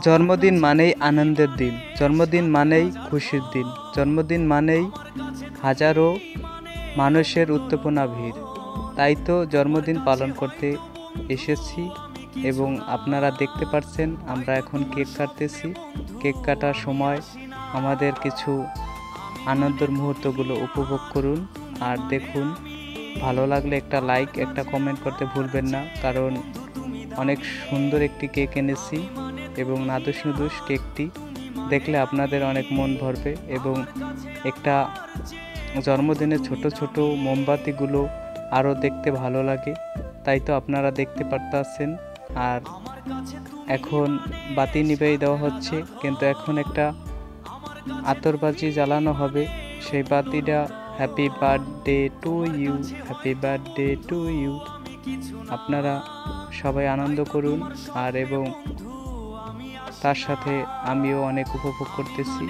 জন্মদিন মানেই আনন্দের দিন, জন্মদিন মানেই খুশির দিন, জন্মদিন মানেই হাজারো মানুষের উত্তেজনা ভিড়। তাই তো জন্মদিন পালন করতে এসেছি এবং আপনারা দেখতে পাচ্ছেন আমরা এখন কেক কাটতেছি। কেক কাটার সময় আমাদের কিছু আনন্দের মুহূর্তগুলো উপভোগ করুন আর দেখুন। ভালো লাগলে একটা লাইক, একটা কমেন্ট করতে ভুলবেন না, কারণ অনেক সুন্দর একটি কেক এনেছি এবং নাদুস নুদুস কেকটি দেখলে আপনাদের অনেক মন ভরবে এবং একটা জন্মদিনে ছোট ছোট মোমবাতিগুলো আরও দেখতে ভালো লাগে। তাই তো আপনারা দেখতে পারতেছেন। আর এখন বাতি নিভিয়ে দেওয়া হচ্ছে, কিন্তু এখন একটা আতরবাজি জ্বালানো হবে। সেই বাতিটা happy birthday to you, happy birthday to you. আপনারা সবাই আনন্দ করুন আর এবং তার সাথে আমিও অনেক উপভোগ করতেছি।